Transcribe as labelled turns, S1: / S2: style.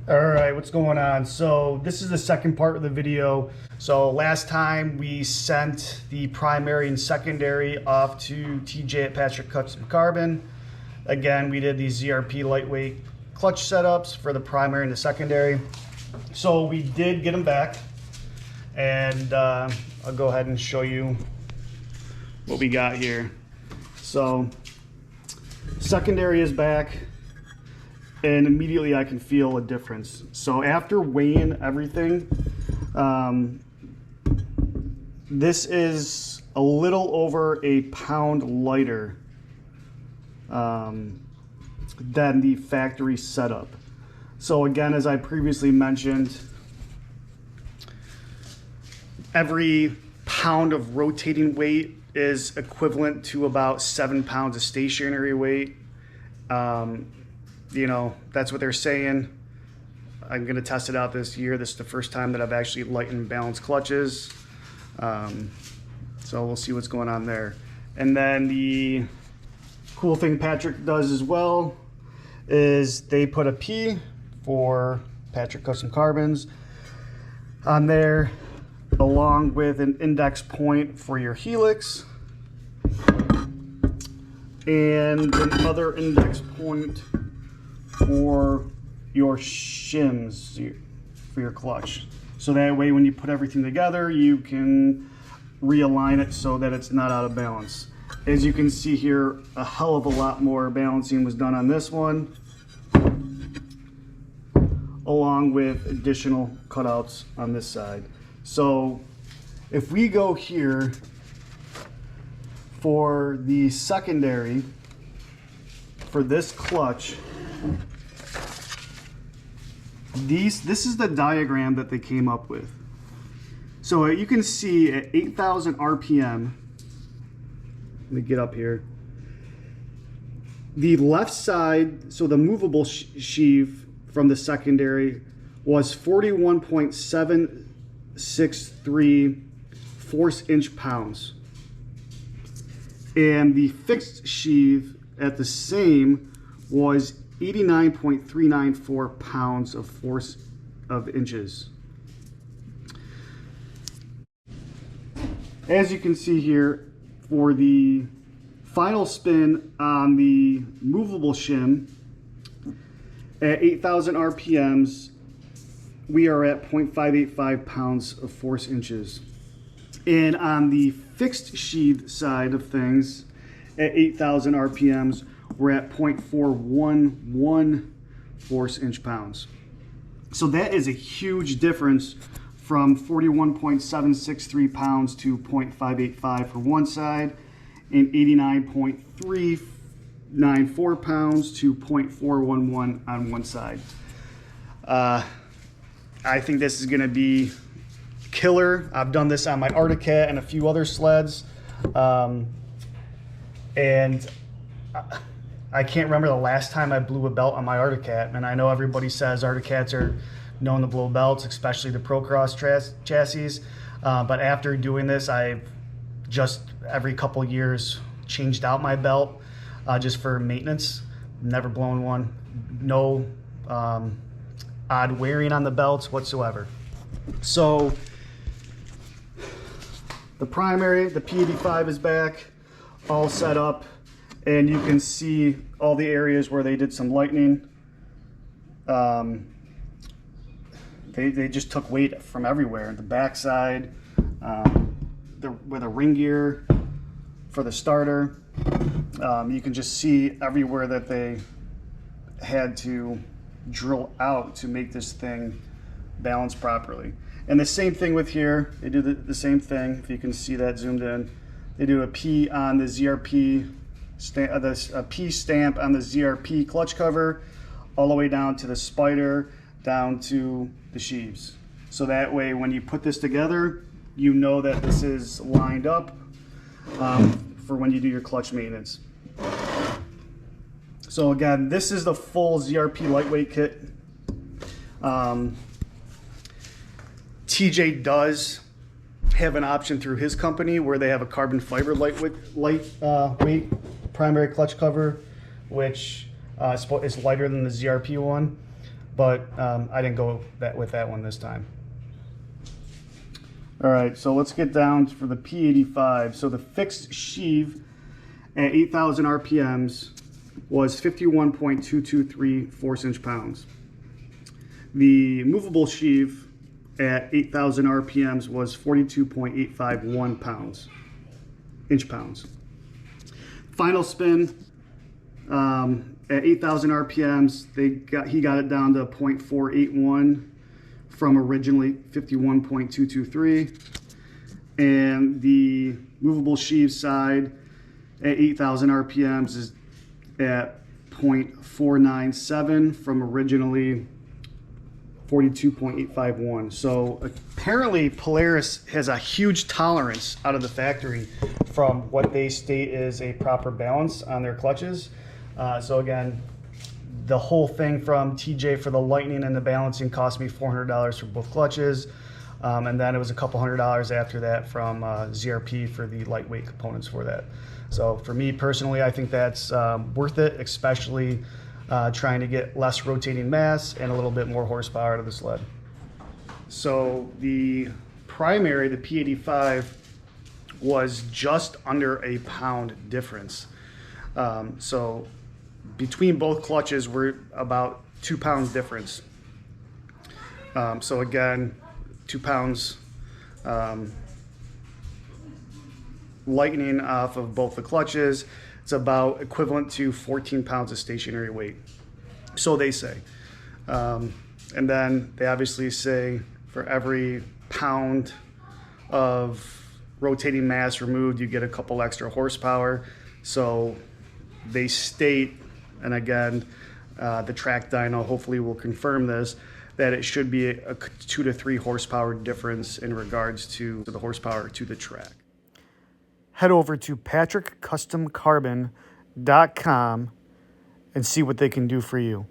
S1: All right, what's going on? So this is the second part of the video. So last time we sent the primary and secondary off to TJ at Patrick Custom Carbon. Again, we did these ZRP lightweight clutch setups for the primary and the secondary. So we did get them back, and I'll go ahead and show you what we got here. So secondary is back, and immediately I can feel a difference. So after weighing everything, this is a little over a pound lighter than the factory setup. So again, as I previously mentioned, every pound of rotating weight is equivalent to about 7 pounds of stationary weight. You know, that's what they're saying. I'm going to test it out this year. This is the first time that I've actually lightened balanced clutches. So we'll see what's going on there. And then the cool thing Patrick does as well is they put a P for Patrick Custom Carbons on there, along with an index point for your helix and another index point for your shims for your clutch. So that way when you put everything together, you can realign it so that it's not out of balance. As you can see here, a hell of a lot more balancing was done on this one, along with additional cutouts on this side. So if we go here for the secondary for this clutch, this is the diagram that they came up with. So you can see at 8,000 RPM, let me get up here, the left side, so the movable sheave from the secondary was 41.763 force inch pounds. And the fixed sheave at the same was 89.394 pounds of force of inches. As you can see here, for the final spin on the movable shim at 8,000 RPMs, we are at 0.585 pounds of force inches. And on the fixed sheath side of things, at 8,000 RPMs, we're at 0.411 force inch pounds. So that is a huge difference from 41.763 pounds to 0.585 for one side, and 89.394 pounds to 0.411 on one side. I think this is gonna be killer. I've done this on my Arctic Cat and a few other sleds. And I can't remember the last time I blew a belt on my Arctic Cat. And I know everybody says Arctic Cats are known to blow belts, especially the Procross chassis. But after doing this, I've just every couple years changed out my belt just for maintenance. Never blown one. No odd wearing on the belts whatsoever. So the primary, the P85 is back, all set up, and you can see all the areas where they did some lightening. They just took weight from everywhere. The backside, where the ring gear for the starter, you can just see everywhere that they had to drill out to make this thing balance properly. And the same thing with here, they do the same thing, if you can see that zoomed in. They do a P on the ZRP, a P stamp on the ZRP clutch cover, all the way down to the spider, down to the sheaves. So that way when you put this together, you know that this is lined up for when you do your clutch maintenance. So again, this is the full ZRP lightweight kit. TJ does have an option through his company where they have a carbon fiber lightweight primary clutch cover, which is lighter than the ZRP one. but I didn't go with that one this time. All right, so let's get down for the P85. So the fixed sheave at 8,000 RPMs was 51.223 force-inch pounds. The movable sheave at 8,000 RPMs was 42.851 inch-pounds. Final spin at 8,000 RPMs, he got it down to 0.481 from originally 51.223, and the movable sheave side at 8,000 RPMs is at 0.497 from originally 42.851. So apparently Polaris has a huge tolerance out of the factory from what they state is a proper balance on their clutches. So again, the whole thing from TJ for the Lightning and the balancing cost me $400 for both clutches. And then it was a couple $100 after that from ZRP for the lightweight components for that. So for me personally, I think that's worth it, especially trying to get less rotating mass and a little bit more horsepower out of the sled. So the primary, the P85, was just under a pound difference. So between both clutches, we're about 2 pounds difference. So again, 2 pounds lightening off of both the clutches. It's about equivalent to 14 pounds of stationary weight. So they say. And then they obviously say for every pound of rotating mass removed, you get a couple extra horsepower. So they state, and again, the track dyno hopefully will confirm this, that it should be a 2 to 3 horsepower difference in regards to the horsepower to the track. Head over to patrickcustomcarbon.com and see what they can do for you.